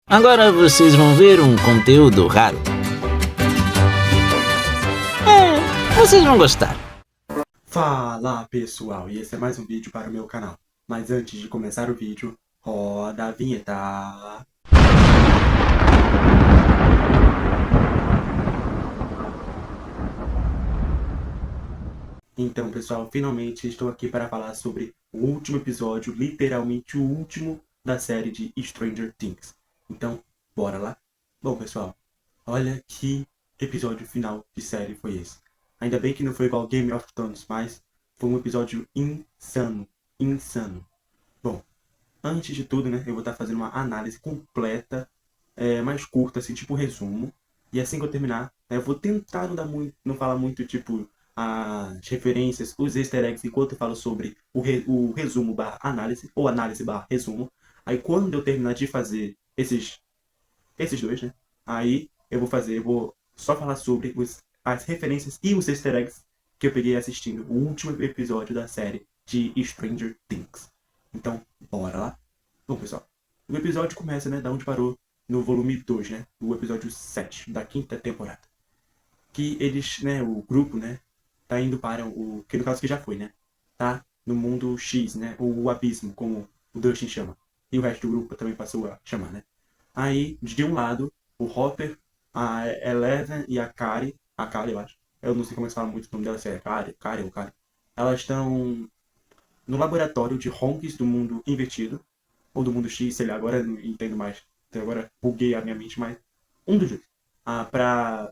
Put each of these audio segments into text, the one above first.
Agora vocês vão ver um conteúdo raro. Vocês vão gostar. Fala pessoal, e esse é mais um vídeo para o meu canal. Mas antes de começar o vídeo, roda a vinheta. Então pessoal, finalmente estou aqui para falar sobre o último episódio, literalmente o último da série de Stranger Things. Então, bora lá? Bom pessoal, olha que episódio final de série foi esse. Ainda bem que não foi igual Game of Thrones, mas foi um episódio insano, insano. Bom, antes de tudo, né, eu vou estar fazendo uma análise completa, mais curta, assim, tipo resumo. E assim que eu terminar, eu vou tentar não falar muito, tipo, as referências, os easter eggs, enquanto eu falo sobre o resumo barra análise, ou análise barra resumo. Aí quando eu terminar de fazer esses dois, né, aí eu vou só falar sobre as referências e os easter eggs que eu peguei assistindo o último episódio da série de Stranger Things. Então, bora lá? Bom, pessoal, o episódio começa, né, da onde parou no volume 2, né, o episódio 7 da quinta temporada. Que eles, né, o grupo, né, tá indo para que no caso que já foi, né, tá no mundo X, né, o abismo, como o Dustin chama. E o resto do grupo também passou a chamar, né. Aí, de um lado, o Hopper, a Eleven e a Kari, eu acho. Eu não sei como se fala muito o nome dela, se é Kari ou Kari. Elas estão no laboratório de Honks do mundo invertido, ou do mundo X, sei lá, agora eu não entendo mais. Então agora buguei a minha mente, mas um dos dois. Lá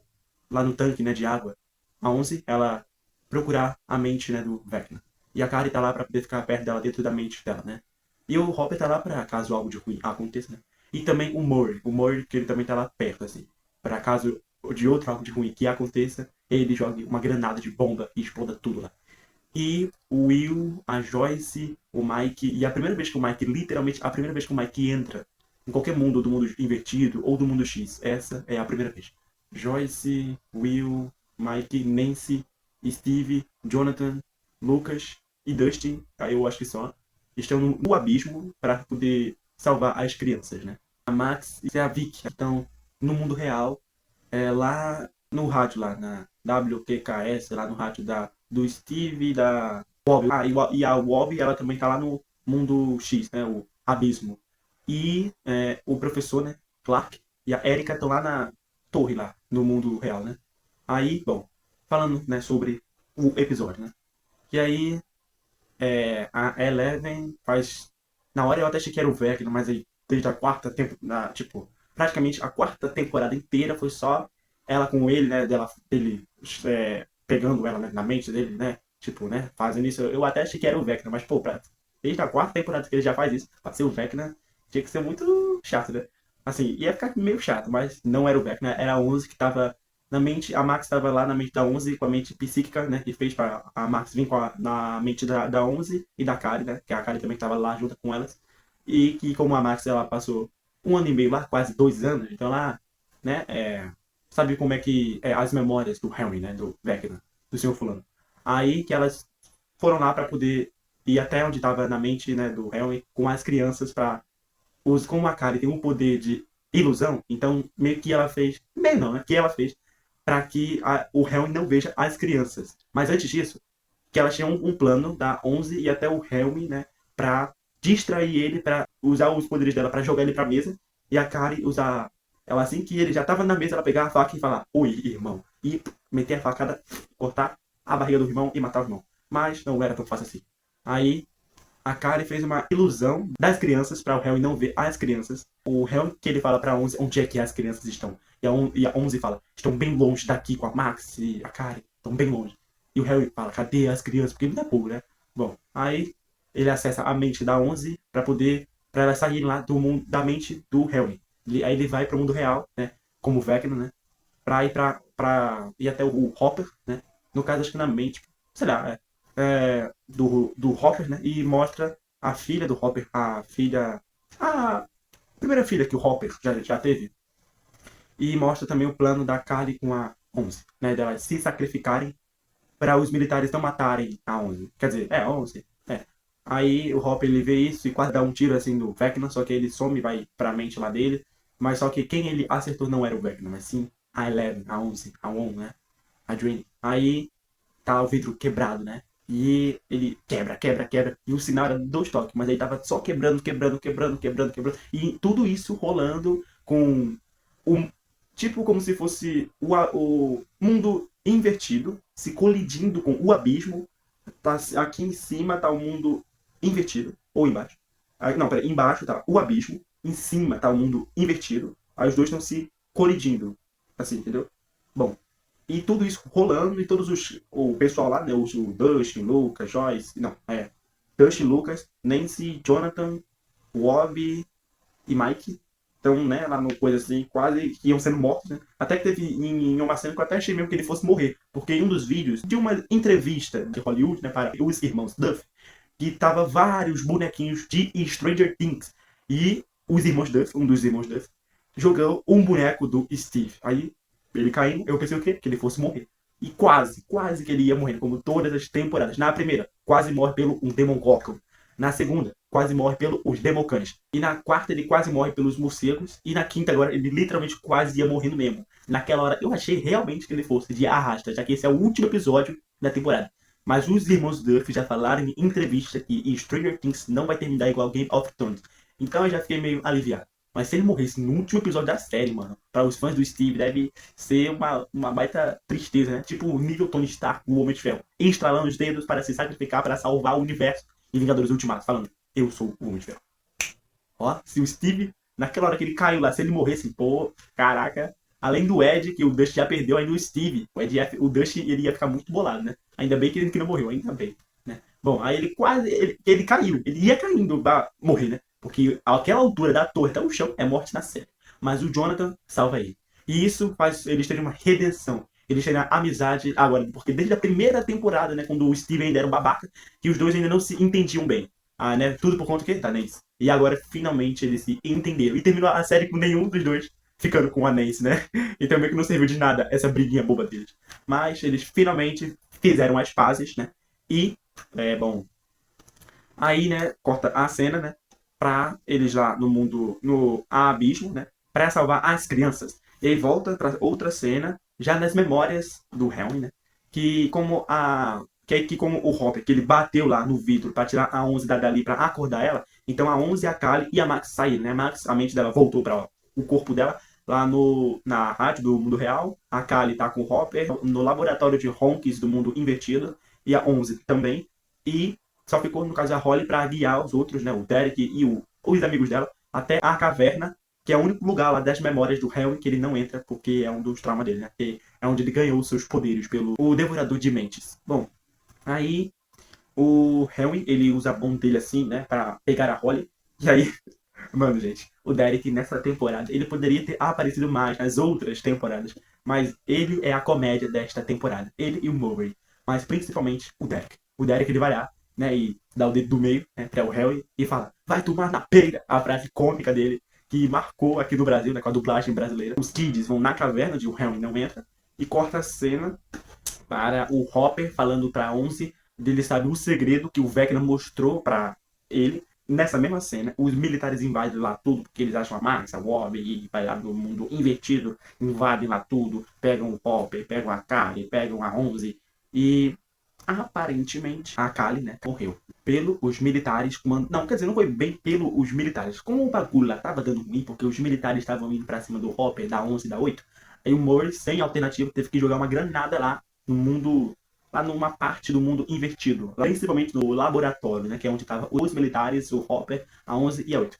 no tanque, né, de água, a 11, ela procurar a mente, né, do Vecna. E a Kari tá lá pra poder ficar perto dela, dentro da mente dela, né. E o Hopper tá lá pra caso algo de ruim aconteça, né. E também o Murray, que ele também tá lá perto, assim, pra caso de outro algo de ruim que aconteça, ele joga uma granada de bomba e exploda tudo lá. E o Will, a Joyce, o Mike. E a primeira vez que o Mike, literalmente, a primeira vez que o Mike entra em qualquer mundo do mundo invertido ou do mundo X, essa é a primeira vez. Joyce, Will, Mike, Nancy, Steve, Jonathan, Lucas e Dustin, aí eu acho que só, estão no abismo para poder salvar as crianças, né? A Max e a Vicky estão no mundo real, lá no rádio, lá na WQKS, lá no rádio do Steve e da Bob. E a Bob, ela também tá lá no mundo X, né? O abismo. E o professor, né? Clark e a Erika estão lá na torre, lá, no mundo real, né? Aí, bom, falando, né, sobre o episódio, né? E aí, a Eleven faz. Na hora eu até achei que era o Vecna, mas aí desde a quarta temporada, tipo, praticamente a quarta temporada inteira foi só ela com ele, né? Dele pegando ela, né, na mente dele, né? Tipo, né? Fazendo isso. Eu até achei que era o Vecna, mas, pô, desde a quarta temporada que ele já faz isso, pra ser o Vecna, tinha que ser muito chato, né? Assim, ia ficar meio chato, mas não era o Vecna, era a 11 que tava na mente, a Max estava lá na mente da 11 com a mente psíquica, né? Que fez para a Max vir na mente da 11 e da Kari, né? Que a Kari também estava lá junto com elas. E que como a Max ela passou um ano e meio lá, quase 2 anos, então lá, né? Sabe como é que as memórias do Henry, né? Do Vecna, do Senhor Fulano. Aí que elas foram lá para poder ir até onde estava na mente, né? Do Henry com as crianças para como a Kari tem um poder de ilusão, então meio que ela fez, meio não, né? Que ela fez para que o Helm não veja as crianças. Mas antes disso, que ela tinha um plano da 11 e até o Helm, né, para distrair ele, para usar os poderes dela para jogar ele para mesa e a Kari usar ela assim que ele já tava na mesa, ela pegar a faca e falar: "Oi, irmão", e meter a facada, cortar a barriga do irmão e matar o irmão. Mas não era tão fácil assim. Aí a Kari fez uma ilusão das crianças para o Helm não ver as crianças. O Helm que ele fala para 11 onde é que as crianças estão. E a 11 fala, estão bem longe daqui com a Max e a Kari, estão bem longe. E o Harry fala, cadê as crianças? Porque ele não é burro, né? Bom, aí ele acessa a mente da 11 para ela sair lá do mundo, da mente do Harry. Aí ele vai para o mundo real, né? Como Vecna, né? Pra ir ir até o Hopper, né? No caso, acho que na mente, sei lá, do Hopper, né? E mostra a filha do Hopper, a primeira filha que o Hopper já teve. E mostra também o plano da Carly com a 11, né? Delas se sacrificarem para os militares não matarem a 11. Quer dizer, a 11. Aí o Hopper ele vê isso e quase dá um tiro assim no Vecna, só que ele some e vai pra mente lá dele. Mas só que quem ele acertou não era o Vecna, mas sim a Eleven, a 11, a 1, né? A Dream. Aí tá o vidro quebrado, né? E ele quebra, quebra, quebra. E o sinal era 2 toques, mas aí tava só quebrando, quebrando, quebrando, quebrando, quebrando. E tudo isso rolando com um tipo como se fosse o mundo invertido, se colidindo com o abismo. Tá, aqui em cima tá o mundo invertido, ou embaixo. Aí, não, peraí, embaixo tá o abismo, em cima tá o mundo invertido. Aí os dois estão se colidindo, assim, entendeu? Bom, e tudo isso rolando e todos os. O pessoal lá, né? O Dustin, Lucas, Joyce. Não, Dustin, Lucas, Nancy, Jonathan, Wob e Mike. Então, né, lá no coisa assim, quase que iam sendo mortos, né? Até que teve em uma cena que eu até achei mesmo que ele fosse morrer. Porque em um dos vídeos, de uma entrevista de Hollywood, né, para os irmãos Duff, que tava vários bonequinhos de Stranger Things. E os irmãos Duff, um dos irmãos Duff, jogou um boneco do Steve. Aí ele caindo, eu pensei o quê? Que ele fosse morrer. E quase, quase que ele ia morrer, como todas as temporadas. Na primeira, quase morre pelo um Demogorgon. Na segunda, quase morre pelos Democães. E na quarta, ele quase morre pelos morcegos. E na quinta, agora, ele literalmente quase ia morrendo mesmo. Naquela hora, eu achei realmente que ele fosse de arrasta, já que esse é o último episódio da temporada. Mas os irmãos Duff já falaram em entrevista que Stranger Things não vai terminar igual Game of Thrones. Então eu já fiquei meio aliviado. Mas se ele morresse no último episódio da série, mano, para os fãs do Steve, deve ser uma baita tristeza, né? Tipo o nível Tony Stark, o Homem de Ferro, estralando os dedos para se sacrificar para salvar o universo em Vingadores Ultimato, falando, eu sou o Homem de Ferro. Ó, se o Steve, naquela hora que ele caiu lá, se ele morresse, pô, caraca, além do Ed, que o Dust já perdeu, ainda o Steve, o Dust ele ia ficar muito bolado, né? Ainda bem que ele não morreu, ainda bem. Né? Bom, aí ele quase, ele caiu, ele ia caindo pra morrer, né? Porque aquela altura da torre até o chão é morte na série. Mas o Jonathan salva ele. E isso faz eles terem uma redenção. Eles terem amizade agora, porque desde a primeira temporada, né, quando o Steve ainda era um babaca, que os dois ainda não se entendiam bem. Ah, né? Tudo por conta do quê? Da Nancy. E agora, finalmente, eles se entenderam. E terminou a série com nenhum dos dois ficando com a Nancy, né? Então meio que não serviu de nada essa briguinha boba deles. Mas eles finalmente fizeram as pazes, né? E, bom... Aí, né, corta a cena, né? Pra eles lá no mundo, no abismo, né? Pra salvar as crianças. E aí volta pra outra cena, já nas memórias do Helm, né? Que como o Hopper, que ele bateu lá no vidro pra tirar a 11 dali pra acordar ela, então a 11, a Kali e a Max saíram, né? A Max, a mente dela voltou para o corpo dela lá na rádio do mundo real. A Kali tá com o Hopper no laboratório de Honks do mundo invertido e a 11 também. E só ficou, no caso, a Holly para guiar os outros, né? O Derek e os amigos dela até a caverna, que é o único lugar lá das memórias do Helm que ele não entra, porque é um dos traumas dele, né? Que é onde ele ganhou os seus poderes pelo o Devorador de Mentes. Bom, aí o Henry, ele usa a mão dele assim, né, pra pegar a Holly. E aí, mano, gente, o Derek nessa temporada, ele poderia ter aparecido mais nas outras temporadas, mas ele é a comédia desta temporada. Ele e o Murray, mas principalmente o Derek. O Derek, ele vai lá, né, e dá o dedo do meio, né, pra o Harry e fala, vai tomar na peira, a frase cômica dele, que marcou aqui no Brasil, né, com a dublagem brasileira. Os kids vão na caverna, onde o Harry não entra, e corta a cena para o Hopper falando para 11 dele sabe o segredo que o Vecna mostrou para ele. Nessa mesma cena, os militares invadem lá tudo, porque eles acham a Max, a Wob, e vai lá no mundo invertido, invadem lá tudo, pegam o Hopper, pegam a Kali, pegam a 11, e aparentemente a Kali, né, morreu. Pelos militares, não, quer dizer, não foi bem pelos militares. Como o bagulho lá tava dando ruim, porque os militares estavam indo pra cima do Hopper, da 11 e da 8, aí o Murray, sem alternativa, teve que jogar uma granada lá no mundo, lá numa parte do mundo invertido, principalmente no laboratório, né, que é onde estavam os militares, o Hopper, a 11 e a 8.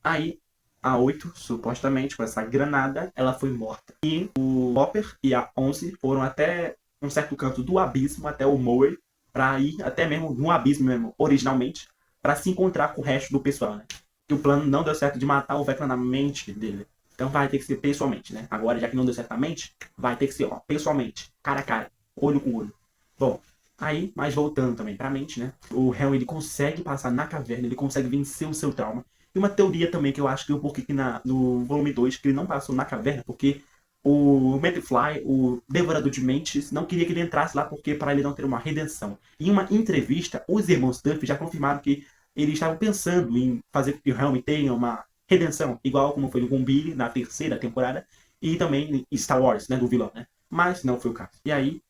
Aí, a 8, supostamente, com essa granada, ela foi morta. E o Hopper e a 11 foram até um certo canto do abismo, até o Murray, para ir até mesmo no abismo mesmo, originalmente, para se encontrar com o resto do pessoal, né? Que o plano não deu certo de matar o Vecna na mente dele. Então vai ter que ser pessoalmente, né? Agora, já que não deu certo na mente, vai ter que ser, ó, pessoalmente, cara a cara, olho com olho. Bom, aí, mas voltando também pra mente, né? O Harry, ele consegue passar na caverna, ele consegue vencer o seu trauma. E uma teoria também que eu acho que o porquê que no volume 2 que ele não passou na caverna, porque o Manfly, o Devorador de Mentes, não queria que ele entrasse lá porque para ele não ter uma redenção. Em uma entrevista, os irmãos Duff já confirmaram que eles estavam pensando em fazer com que o Helm tenha uma redenção, igual como foi com Billy na terceira temporada, e também em Star Wars, né, do vilão, né? Mas não foi o caso. E aí,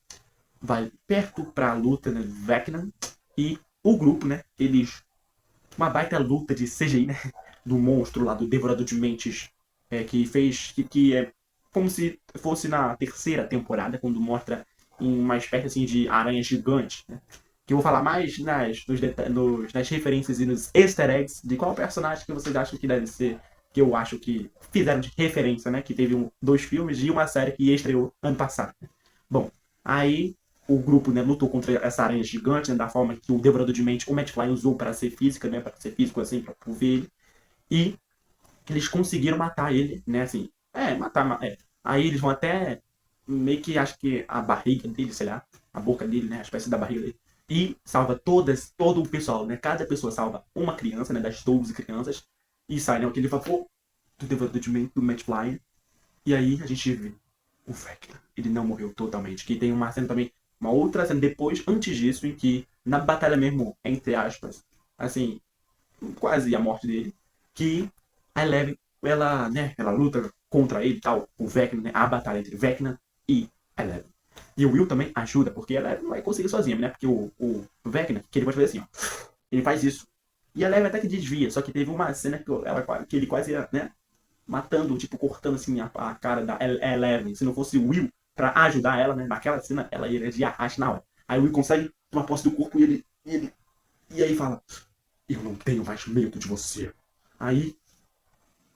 vai perto pra luta, né, Vecna, e o grupo, né, eles... Uma baita luta de CGI, né, do monstro lá, do Devorador de Mentes, que fez... Que é como se fosse na terceira temporada, quando mostra em uma espécie assim de aranha gigante, né? Que eu vou falar mais nas referências e nos easter eggs de qual personagem que vocês acham que deve ser, que eu acho que fizeram de referência, né? Que teve dois filmes e uma série que estreou ano passado. Bom, aí o grupo, né, lutou contra essa aranha gigante, né, da forma que o Devorador de Mente, o Matt Fly usou para ser física, né, para ser físico assim, para ver ele. E eles conseguiram matar ele, né, assim, matar, Aí eles vão até meio que, acho que a barriga dele, sei lá, a boca dele, né, a espécie da barriga dele. E salva todo o pessoal, né, cada pessoa salva uma criança, né, das 12 crianças, e sai, né, aquele vapor do Devorador de Mente, do Matt Fly. E aí a gente vê o Vecna, ele não morreu totalmente. Que tem uma cena também, uma outra cena depois, antes disso, em que, na batalha mesmo, entre aspas, assim, quase a morte dele, que a Eleven, ela, né, ela luta contra ele e tal, o Vecna, né, a batalha entre Vecna e Eleven. E o Will também ajuda, porque ela não vai conseguir sozinha, né? Porque o Vecna, que ele pode fazer assim, ó. Ele faz isso. E a Eleven até que desvia, só que teve uma cena que ele quase ia, né? Matando, tipo, cortando assim a cara da Eleven. Se não fosse o Will pra ajudar ela, né? Naquela cena, ela iria de arraste na hora. Aí o Will consegue tomar posse do corpo e aí fala: Eu não tenho mais medo de você. Aí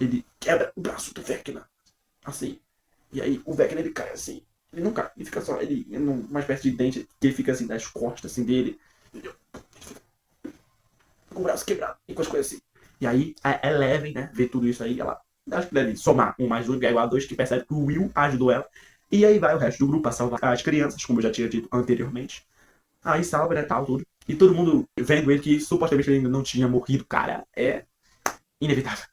ele quebra o braço do Vecna. Assim. E aí o Vecna ele cai assim. Ele não cai, ele fica só. Ele uma espécie de dente que ele fica assim das costas assim dele. Ele fica com o braço quebrado e com as coisas assim. E aí a Eleven, né, vê tudo isso aí, ela acho que deve somar um mais um, que é igual a dois, que percebe que o Will ajudou ela. E aí vai o resto do grupo a salvar as crianças, como eu já tinha dito anteriormente. Aí salva, né, tal, tudo. E todo mundo vendo ele que supostamente ele ainda não tinha morrido. Cara, é inevitável.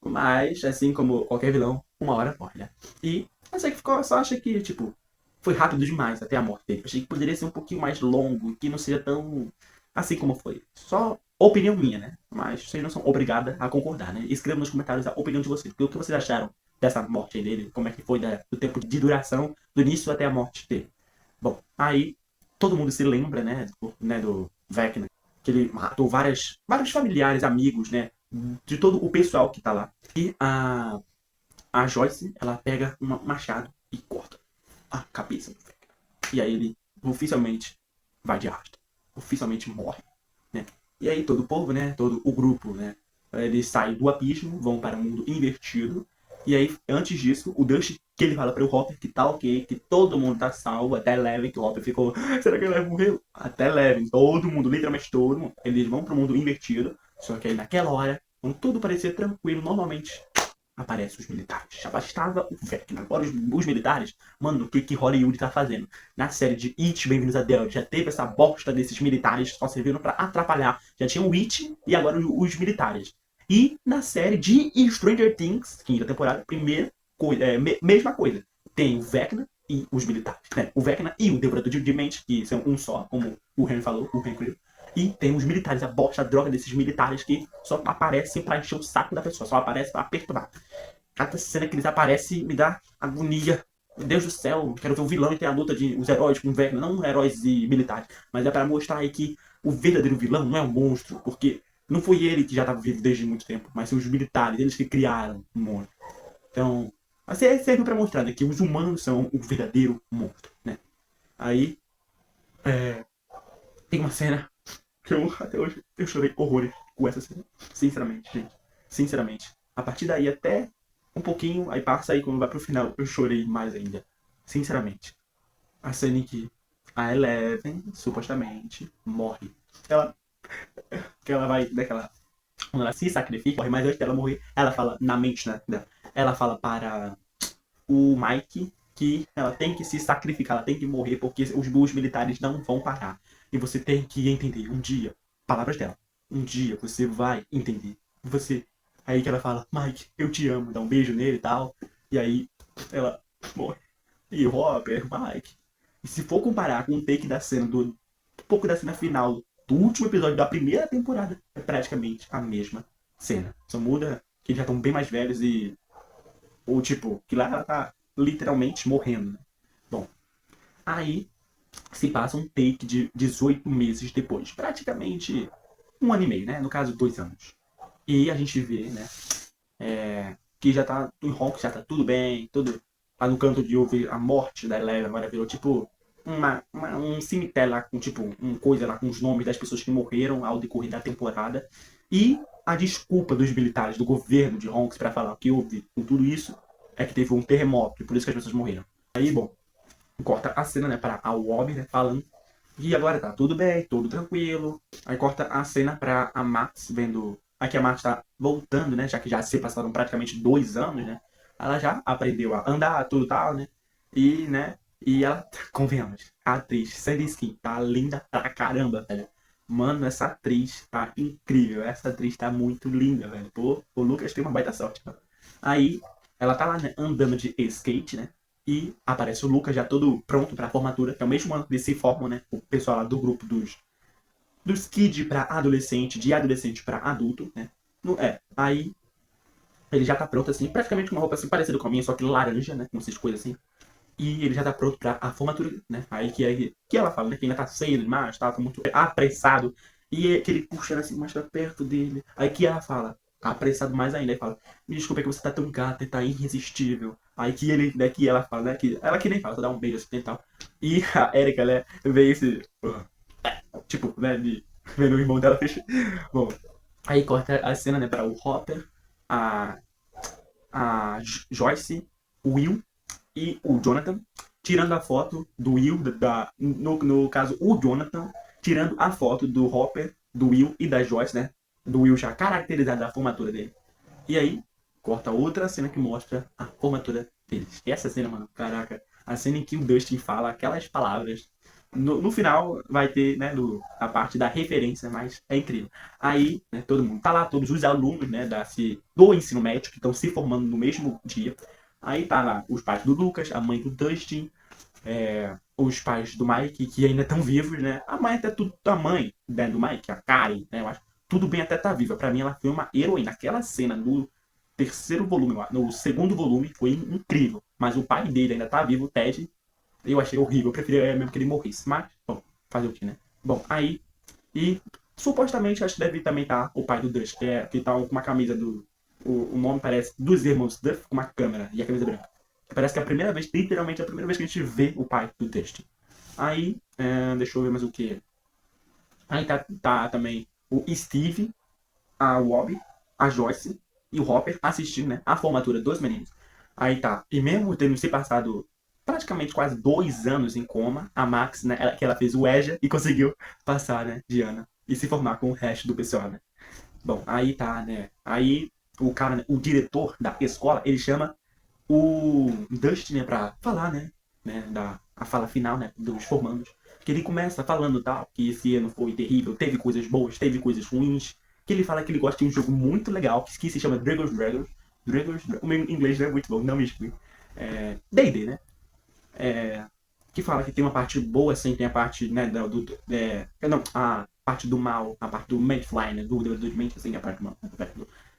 Mas, assim como qualquer vilão, uma hora morre, né? E eu sei que ficou, só achei que, tipo, foi rápido demais até a morte dele. Eu achei que poderia ser um pouquinho mais longo, que não seja tão assim como foi. Só opinião minha, né? Mas vocês não são obrigados a concordar, né? Escrevam nos comentários a opinião de vocês. O que vocês acharam dessa morte dele? Como é que foi do tempo de duração, do início até a morte dele? Bom, aí todo mundo se lembra, né, do Vecna, que ele matou vários familiares, amigos, né? De todo o pessoal que tá lá. E a Joyce, ela pega um machado e corta a cabeça do Vecna. E aí ele oficialmente vai de arrasta. Oficialmente morre, né? E aí todo o povo, né? Todo o grupo, né? Eles saem do abismo, vão para o mundo invertido. E aí, antes disso, o Dusty, que ele fala para o Hopper que tá ok, que todo mundo tá salvo, até Eleven, que o Hopper ficou, será que Eleven morreu? Até Eleven, todo mundo, literalmente todo mundo, eles vão pro mundo invertido, só que aí naquela hora, quando tudo parecia tranquilo, normalmente, aparecem os militares. Já bastava o Vecna. Agora os militares, mano, o que Hollywood tá fazendo? Na série de It, Bem-vindos a Deus, já teve essa bosta desses militares só servindo pra atrapalhar. Já tinha o It e agora os militares. E na série de Stranger Things, quinta temporada, primeira coisa, mesma coisa. Tem o Vecna e os militares. Né? O Vecna e o Devorador de Mente, que são um só, como o Henry falou, o Henry. E tem os militares, a bosta, a droga desses militares que só aparecem pra encher o saco da pessoa, só aparecem pra perturbar. Cada cena que eles aparecem me dá agonia. Meu Deus do céu, quero ver o vilão e ter a luta de os heróis com o Vecna, não heróis e militares, mas é para mostrar aí que o verdadeiro vilão não é um monstro, porque não foi ele que já estava vivo desde muito tempo, mas são os militares, eles que criaram o monstro. Então, assim, serve para mostrar, né, que os humanos são o verdadeiro monstro, né? Aí, tem uma cena que eu, até hoje, eu chorei horrores com essa cena. Sinceramente, gente. Sinceramente. A partir daí até um pouquinho, aí passa aí quando vai pro final, eu chorei mais ainda. Sinceramente. A cena em que a Eleven, supostamente, morre. Ela, que ela vai, daquela, quando ela se sacrifica, morre, mas antes dela morrer, ela fala na mente, né, dela, ela fala para o Mike que ela tem que se sacrificar, ela tem que morrer porque os militares não vão parar. E você tem que entender, um dia, palavras dela, um dia você vai entender. Você, aí que ela fala, Mike, eu te amo, dá um beijo nele e tal. E aí ela morre. E o Hopper, Mike. E se for comparar com o take da cena do um pouco da cena final do último episódio da primeira temporada, é praticamente a mesma cena. Só muda que já estão bem mais velhos e... Ou, tipo, que lá ela tá literalmente morrendo, né? Bom, aí se passa um take de 18 meses depois. Praticamente um ano e meio, né? No caso, 2 anos. E a gente vê, né? Que já tá em Hawks, já tá tudo bem, tudo lá no canto de ouvir a morte da Eleven, agora virou tipo um cemitério lá com tipo um coisa lá com os nomes das pessoas que morreram ao decorrer da temporada. E a desculpa dos militares, do governo de Hawks para falar o que houve com tudo isso é que teve um terremoto e por isso que as pessoas morreram. Aí, bom, corta a cena, né, para a Wobby, né, falando e agora tá tudo bem, tudo tranquilo. Aí corta a cena pra a Max vendo. Aqui a Max tá voltando, né? Já que já se passaram praticamente 2 anos, né? Ela já aprendeu a andar, tudo tal, né? E, né? E ela, convenhamos, a atriz Sandy Skin tá linda pra caramba, velho. Mano, essa atriz tá incrível. Essa atriz tá muito linda, velho. Pô, o Lucas tem uma baita sorte, mano. Aí, ela tá lá, né, andando de skate, né? E aparece o Lucas já todo pronto pra formatura, que é o mesmo ano que eles se formam, né? O pessoal lá do grupo dos kids pra adolescente, de adolescente pra adulto, né? Aí ele já tá pronto, assim, praticamente com uma roupa assim parecida com a minha, só que laranja, né? Com essas coisas assim. E ele já tá pronto pra a formatura, né? Aí que ela fala, né? Que ainda tá cedo demais, tá muito apressado. E que ele puxa assim mais pra perto dele. Aí que ela fala, apressado mais ainda, aí fala, me desculpa, é que você tá tão gata e tá irresistível. Aí que ele, né, que ela fala, né? Que ela que nem fala, só dá um beijo assim e tal. E a Erika, né, vê esse. Tipo, né, vendo o irmão dela fechar. Bom, aí corta a cena, né, pra o Hopper, a, a Joyce, o Will e o Jonathan, tirando a foto do Will, no caso, o Jonathan, tirando a foto do Hopper, do Will e da Joyce, né? Do Will já caracterizado da formatura dele. E aí, corta outra cena que mostra a formatura deles. E essa cena, mano, caraca, a cena em que o Dustin fala aquelas palavras. No final vai ter, né, a parte da referência, mas é incrível. Aí, né, todo mundo tá lá, todos os alunos, né, do ensino médio que estão se formando no mesmo dia. Aí tá lá os pais do Lucas, a mãe do Dustin, os pais do Mike, que ainda estão vivos, né? A mãe até tudo, a mãe, né, do Mike, a Karen, né? Eu acho tudo bem até tá viva. Pra mim, ela foi uma heroína. Aquela cena no terceiro volume, no segundo volume, foi incrível. Mas o pai dele ainda tá vivo, o Ted. Eu achei horrível. Eu preferia mesmo que ele morresse. Mas, bom, fazer o que, né? Bom, aí. E supostamente acho que deve também estar o pai do Dust, que tá com uma camisa do. O nome parece dos irmãos Duff com uma câmera e a camisa branca. Parece que é a primeira vez, literalmente a primeira vez que a gente vê o pai do Dust. Aí, deixa eu ver mais o que. Aí tá também o Steve, a Wobby, a Joyce e o Hopper assistindo, né, a formatura dos meninos. Aí tá, e mesmo tendo se passado praticamente quase 2 anos em coma, a Max, né, que ela fez o EJA e conseguiu passar, né, de Ana e se formar com o resto do pessoal, né. Bom, aí tá, né, aí o cara, né, o diretor da escola, ele chama o Dustin, né, pra falar, né, a fala final, né, dos formandos. Que ele começa falando, tal, que esse ano foi terrível, teve coisas boas, teve coisas ruins. Que ele fala que ele gosta de um jogo muito legal, que se chama Dragons, o meu inglês não é muito bom, não me explico. D&D, né? Que fala que tem uma parte boa, assim, tem a parte, né, não, a parte do mal, a parte do Mayfly, né, do mente, assim, a parte do mal,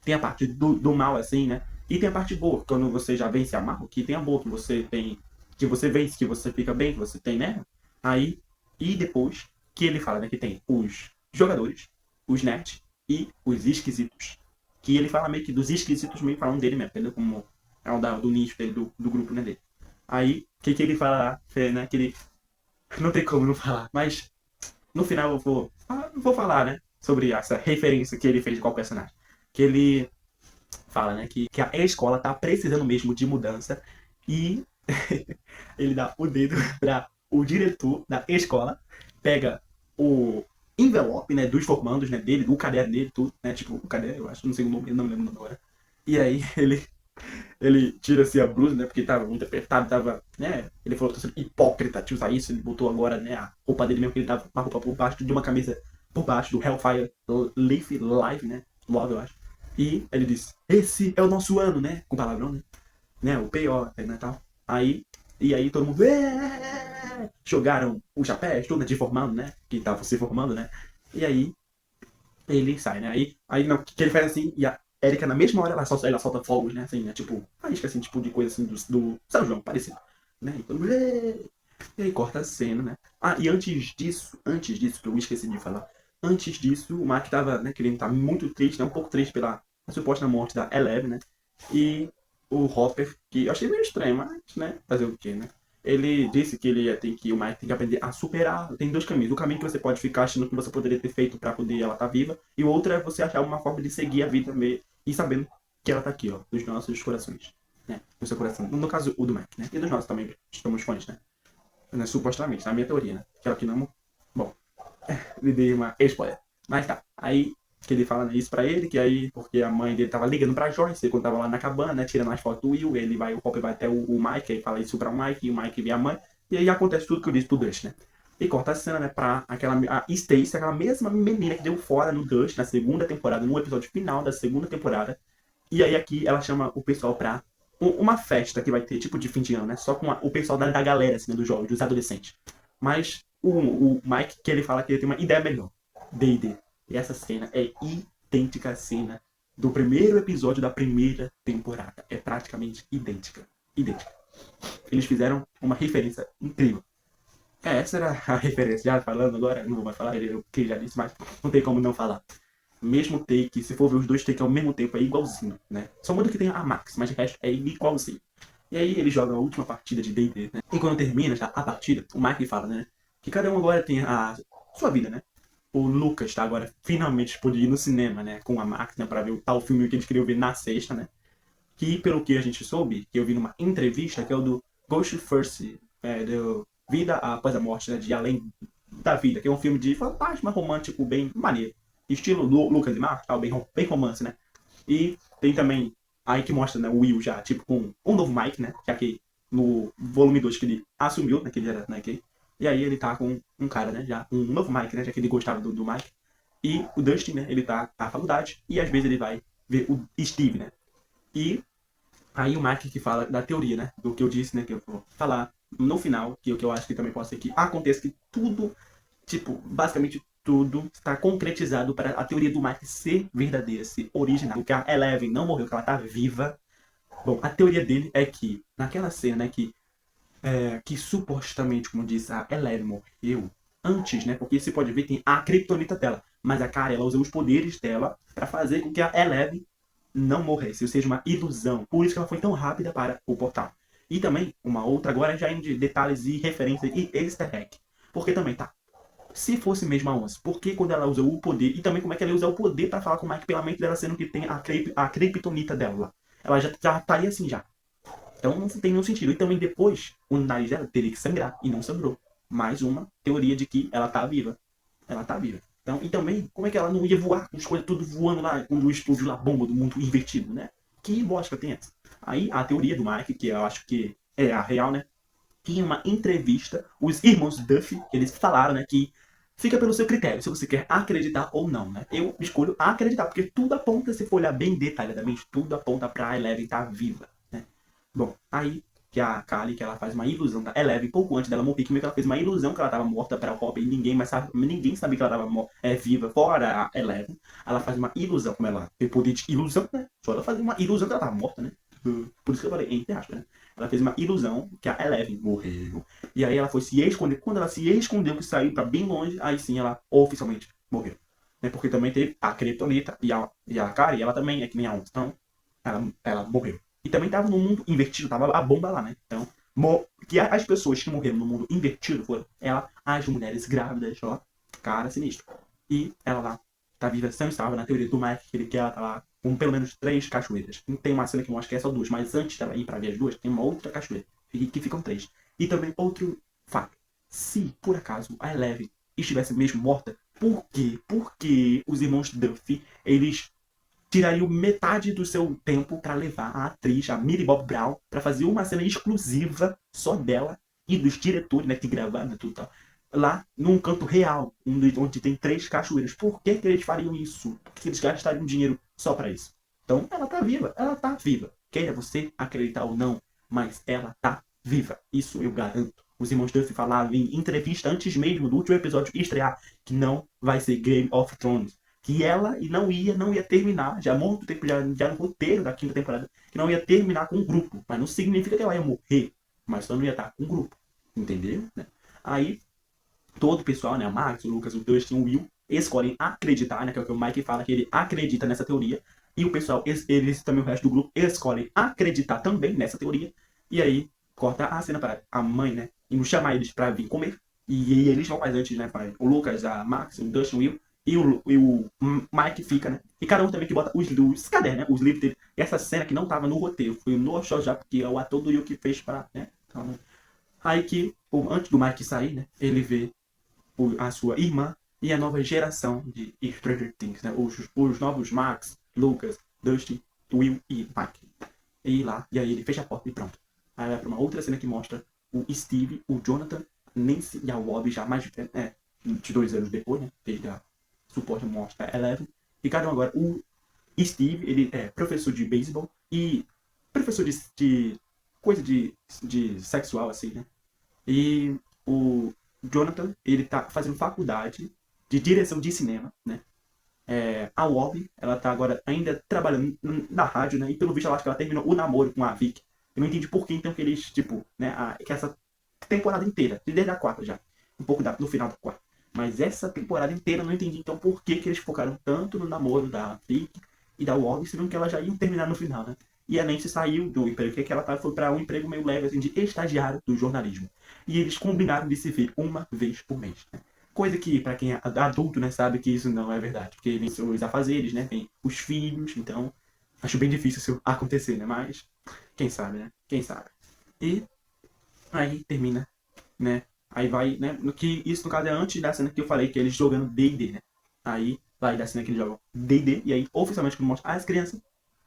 tem a parte do mal, assim, né, e tem a parte boa, quando você já vence a mal, que tem a boa, que você tem, que você vence, que você fica bem, que você tem, né, aí, e depois, que ele fala, né, que tem os jogadores, os nerds e os esquisitos, que ele fala meio que dos esquisitos, meio falando dele mesmo, entendeu, como é o do nicho dele, do grupo, né, dele. Aí, o que ele fala lá, né? Que ele. Não tem como não falar, mas no final eu vou falar, né? Sobre essa referência que ele fez de qual personagem. Que ele fala, né? Que a escola tá precisando mesmo de mudança e ele dá o dedo para o diretor da escola, pega o envelope, né, dos formandos, né, dele, do caderno dele, tudo, né, tipo, o caderno, eu acho, não sei o nome, não lembro o nome agora. E aí ele tira assim a blusa, né? Porque tava muito apertado, tava, né? Ele falou, tô sendo hipócrita de usar isso. Ele botou agora, né? A roupa dele mesmo, que ele tava uma roupa por baixo de uma camisa por baixo do Hellfire Leaf Live, né? Love, eu acho. E ele disse, esse é o nosso ano, né? Com palavrão, né? O pior, né? Tal. Aí, e aí todo mundo jogaram os chapéus, tudo, né, de formando, né? Que tava se formando, né? E aí ele sai, né? Aí não, que ele faz assim, Erika, na mesma hora, ela solta fogos, né? Assim, né? Tipo, faísca, assim, tipo de coisa assim do São João, parecido. Né? Então, e aí corta a cena, né? Ah, e antes disso, que eu esqueci de falar. Antes disso, o Mark tava, né, querendo estar muito triste, né? Um pouco triste pela suposta morte da Eleven, né? E o Hopper, que eu achei meio estranho, mas, né? Fazer o quê, né? Ele disse que o Mike tem que aprender a superar. Tem dois caminhos. O caminho que você pode ficar achando que você poderia ter feito para poder ela estar viva, e o outro é você achar uma forma de seguir a vida mesmo e sabendo que ela tá aqui, ó, nos nossos corações, né? No seu coração. No caso, o do Mike, né? E dos nossos também, estamos fãs, né? Supostamente, na minha teoria, né? Que ela que não. Bom, lhe dei uma spoiler. Mas tá. Aí que ele fala isso pra ele, que aí, porque a mãe dele tava ligando pra Joyce, quando tava lá na cabana, né, tirando as fotos do Will, o Hopper vai até o Mike, aí fala isso pra o Mike, e o Mike vê a mãe, e aí acontece tudo que eu disse pro Dust, né? E corta a cena, né, pra a Stacy, aquela mesma menina que deu fora no Dust na segunda temporada, no episódio final da segunda temporada, e aí aqui ela chama o pessoal pra uma festa que vai ter, tipo de fim de ano, né? Só com o pessoal da galera, assim, né, dos jovens, dos adolescentes. Mas o Mike, que ele fala que ele tem uma ideia melhor. D&D. E essa cena é idêntica à cena do primeiro episódio da primeira temporada. É praticamente idêntica. Idêntica. Eles fizeram uma referência incrível. Essa era a referência. Já falando agora, não vou mais falar, eu que já disse, mas não tem como não falar. Mesmo take, se for ver os dois takes ao mesmo tempo, é igualzinho, né? Só muda que tem a Max, mas o resto é igualzinho. E aí ele joga a última partida de D&D, né? E quando termina já a partida, o Mike fala, né? Que cada um agora tem a sua vida, né? O Lucas tá agora finalmente pôde ir no cinema, né? Com a Max, né? Pra ver o tal filme que a gente queria ver na sexta, né? Que pelo que a gente soube, que eu vi numa entrevista, que é o do Ghost First, do Vida Após a Morte, né? De Além da Vida, que é um filme de fantasma romântico bem maneiro. Estilo Lucas e Marcos, tal, bem romance, né? E tem também aí que mostra, né, o Will já, tipo, com um novo Mike, né? Já que no volume 2 que ele assumiu, né? Que ele era, né? E aí ele tá com um cara, né? Já um novo Mike, né? Já que ele gostava do Mike. E o Dustin, né? Ele tá na faculdade e às vezes ele vai ver o Steve, né? E aí o Mike que fala da teoria, né? Do que eu disse, né? Que eu vou falar no final, que eu acho que também pode ser que aconteça que tudo, tipo, basicamente tudo está concretizado para a teoria do Mike ser verdadeira, ser original. Que a Eleven não morreu, que ela tá viva. Bom, a teoria dele é que, naquela cena, né, que supostamente, como diz, a Eleven morreu antes, né? Porque você pode ver, tem a criptonita dela. Mas a cara, ela usa os poderes dela para fazer com que a Eleven não morresse, ou seja, uma ilusão. Por isso que ela foi tão rápida para o portal. E também, uma outra, agora já indo de detalhes e referências e easter egg. Porque também, tá, se fosse mesmo a Once, por que quando ela usa o poder, e também como é que ela usa o poder para falar com o Mike pela mente dela, sendo que tem a criptonita dela lá. Ela já estaria assim já. Então não tem nenhum sentido. E também depois, o nariz dela teria que sangrar, e não sangrou. Mais uma teoria de que ela tá viva. Ela tá viva. Então, e também, como é que ela não ia voar com as coisas tudo voando lá, quando explodiu a bomba do mundo invertido, né? Que lógica tem essa? Aí a teoria do Mike, que eu acho que é a real, né? Que em uma entrevista, os irmãos Duffy, eles falaram, né, que fica pelo seu critério, se você quer acreditar ou não, né? Eu escolho acreditar, porque tudo aponta, se for olhar bem detalhadamente, tudo aponta pra Eleven estar viva, né? Bom, aí que a Kali, que ela faz uma ilusão da Eleven pouco antes dela morrer, que meio que ela fez uma ilusão que ela estava morta para o Robin, e ninguém sabia que ela estava viva, fora a Eleven. Ela faz uma ilusão, como ela tem poder de ilusão, né? Só ela faz uma ilusão que ela estava morta, né? Por isso que eu falei, entre aspas, né? Ela fez uma ilusão que a Eleven morreu. E aí ela foi se esconder. Quando ela se escondeu, que saiu para bem longe, aí sim ela oficialmente morreu. Né? Porque também teve a Kryptonita e a Kari, ela também é que nem a Onça. Então, ela morreu. E também tava no mundo invertido, tava a bomba lá, né? Então, que as pessoas que morreram no mundo invertido foram ela, as mulheres grávidas, ó, cara sinistro. E ela lá tá viva, sã e salva, na teoria do Mike, que ela tá lá com pelo menos 3 cachoeiras. Tem uma cena que mostra que é só 2, mas antes dela ir pra ver as 2, tem uma outra cachoeira, que ficam 3. E também outro fato. Se, por acaso, a Eleven estivesse mesmo morta, por quê? Porque os irmãos Duffy, eles tirariam metade do seu tempo para levar a atriz, a Millie Bob Brown, para fazer uma cena exclusiva só dela e dos diretores, né, que gravaram tudo tal, lá num canto real, onde tem 3 cachoeiras. Por que eles fariam isso? Por que eles gastariam dinheiro só para isso? Então, ela tá viva, ela tá viva. Queira você acreditar ou não, mas ela tá viva. Isso eu garanto. Os irmãos Duffy falaram em entrevista antes mesmo do último episódio estrear que não vai ser Game of Thrones. que ela não ia terminar, já há muito tempo, já no roteiro da quinta temporada, que não ia terminar com um grupo. Mas não significa que ela ia morrer, mas só não ia estar com um grupo. Entendeu? Né? Aí, todo o pessoal, né? O Max, o Lucas, o Dustin, o Will, escolhem acreditar, né? Que é o que o Mike fala, que ele acredita nessa teoria. E o pessoal, eles também, o resto do grupo, escolhem acreditar também nessa teoria. E aí, corta a cena para a mãe, né? Indo chamar eles para vir comer. E eles vão mais antes, né? O Lucas, a Max, o Dustin, o Will. E o Mike fica, né? E cada um também que bota os cadernos, né? Os livros dele. E essa cena que não tava no roteiro, foi no show já, porque é o ator do Will que fez pra, né? Então, aí que, antes do Mike sair, né? Ele vê a sua irmã e a nova geração de Stranger Things, né? Os novos Max, Lucas, Dustin, Will e Mike. E lá, e aí ele fecha a porta e pronto. Aí vai pra uma outra cena que mostra o Steve, o Jonathan, Nancy e a Wobby já mais de 2 anos depois, né? Desde a suporte mostra Eleven. E cada um agora, o Steve, ele é professor de beisebol e professor de coisa de sexual, assim, né? E o Jonathan, ele tá fazendo faculdade de direção de cinema, né? A Wobby, ela tá agora ainda trabalhando na rádio, né? E pelo visto, eu acho que ela terminou o namoro com a Vic. Eu não entendi por que, então, que eles, tipo, né? Que essa temporada inteira, desde a quarta já. Um pouco no final da quarta. Mas essa temporada inteira eu não entendi, então, por que eles focaram tanto no namoro da Vic e da Wobby, sendo que elas já iam terminar no final, né? E a Nancy saiu do emprego que ela foi para um emprego meio leve, assim, de estagiário do jornalismo. E eles combinaram de se ver uma vez por mês, né? Coisa que, para quem é adulto, né, sabe que isso não é verdade. Porque vem os afazeres, né? Vem os filhos, então acho bem difícil isso acontecer, né? Mas quem sabe, né? Quem sabe. E aí termina, né? Aí vai, né? No que isso, no caso, é antes da cena que eu falei, que eles jogando D&D, né? Aí vai da cena que eles jogam D&D, e aí oficialmente mostra as crianças.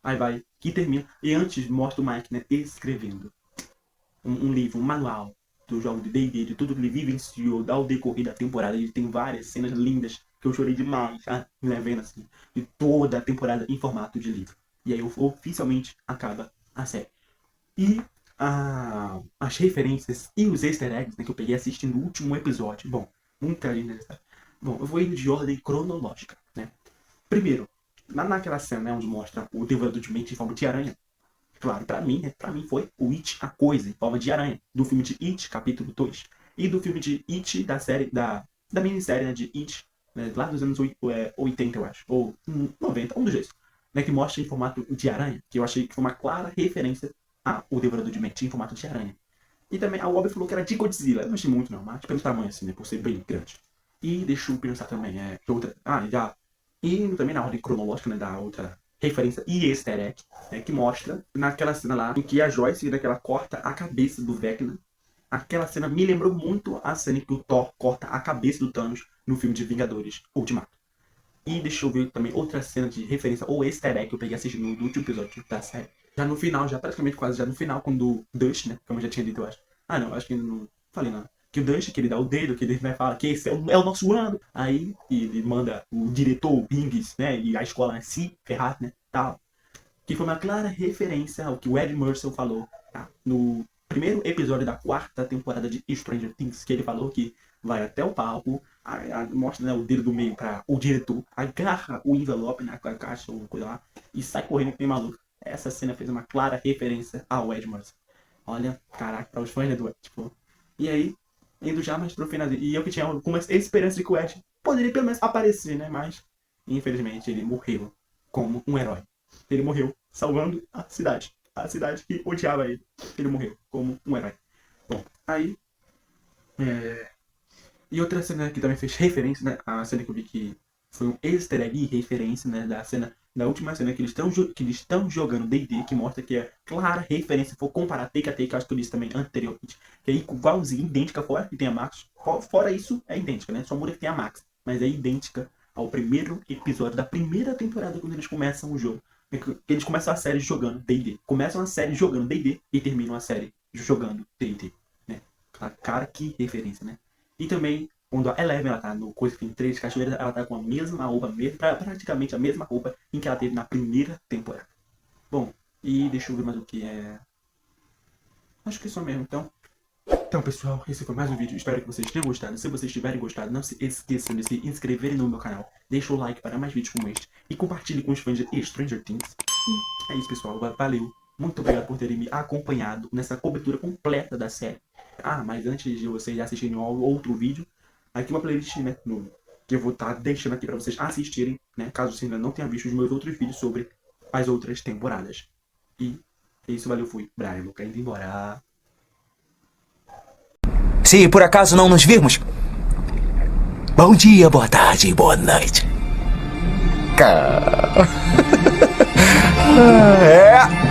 Aí vai, que termina. E antes mostra o Mike, né? Escrevendo um livro, um manual do jogo de D&D, de tudo que ele vivenciou ao decorrer da temporada. Ele tem várias cenas lindas que eu chorei demais, me vendo assim, de toda a temporada em formato de livro. E aí oficialmente acaba a série. E as referências e os easter eggs, né, que eu peguei assistindo o último episódio. Bom, muita linda. Bom, eu vou indo de ordem cronológica, né? Primeiro, naquela cena, né, onde mostra o Devorador de Mente em forma de aranha. Claro, pra mim, né, pra mim foi o It, a coisa, em forma de aranha, do filme de It, capítulo 2. E do filme de It, da série, da minissérie, né, de It, né, lá dos anos 80, eu acho, ou 90, um dos dois, né, que mostra em formato de aranha, que eu achei que foi uma clara referência ao Devorador de Mente em formato de aranha. E também a Wobby falou que era de Godzilla, eu não achei muito não, mas pelo tamanho assim, né, por ser bem grande. E deixa eu pensar também, outra, já, e também na ordem cronológica, né, da outra referência e easter egg, né, que mostra naquela cena lá em que a Joyce, né, que ela corta a cabeça do Vecna. Aquela cena me lembrou muito a cena em que o Thor corta a cabeça do Thanos no filme de Vingadores Ultimato. E deixa eu ver também outra cena de referência ou easter egg que eu peguei assistindo no último episódio da série. Já no final, já praticamente quase já no final, quando o Dust, né, como eu já tinha dito, eu acho. Não, acho que não falei nada. Que o Dust, que ele dá o dedo, que ele vai falar que esse é o nosso ano. Aí ele manda o diretor, o Bings, né, e a escola, né, se ferrar, né, tal. Que foi uma clara referência ao que o Ed Mercer falou, tá? No primeiro episódio da quarta temporada de Stranger Things, que ele falou que vai até o palco, mostra, né, o dedo do meio para o diretor, agarra o envelope na caixa ou coisa lá e sai correndo que nem maluco. Essa cena fez uma clara referência ao Ed Mercer. Olha, caraca, para os fãs, né, do Ed, tipo. E aí, indo já mais pro final, e eu que tinha alguma esperança de que o Ed poderia pelo menos aparecer, né, mas infelizmente ele morreu como um herói. Ele morreu salvando a cidade. A cidade que odiava ele. Ele morreu como um herói. Bom, aí. E outra cena que também fez referência, né? A cena que eu vi que foi um easter egg e referência, né? Da cena. Da última cena que eles estão jogando D&D, que mostra que é clara referência, se for comparar Take a Take, acho que eu disse também anteriormente, que é igualzinho, idêntica, fora que tem a Max. Fora isso, é idêntica, né? Só muda que tem a Max. Mas é idêntica ao primeiro episódio da primeira temporada, quando eles começam o jogo. Eles começam a série jogando D&D. Começam a série jogando D&D e terminam a série jogando D&D. Né? Cara, que referência, né? E também, quando a Eleven ela tá no Coisa que tem 3 cachoeiras, ela tá com a mesma roupa, praticamente a mesma roupa em que ela teve na primeira temporada. Bom, e deixa eu ver mais o que é. Acho que é só mesmo, então. Então, pessoal, esse foi mais um vídeo. Espero que vocês tenham gostado. Se vocês tiverem gostado, não se esqueçam de se inscreverem no meu canal. Deixa o like para mais vídeos como este. E compartilhe com os fãs de Stranger Things. E é isso, pessoal. Valeu. Muito obrigado por terem me acompanhado nessa cobertura completa da série. Ah, mas antes de vocês assistirem outro vídeo, aqui uma playlist, né, que eu vou estar deixando aqui para vocês assistirem, né, caso você ainda não tenha visto os meus outros vídeos sobre as outras temporadas. E é isso, valeu, fui. Brian, vou indo embora. Se por acaso não nos virmos, bom dia, boa tarde, boa noite. É.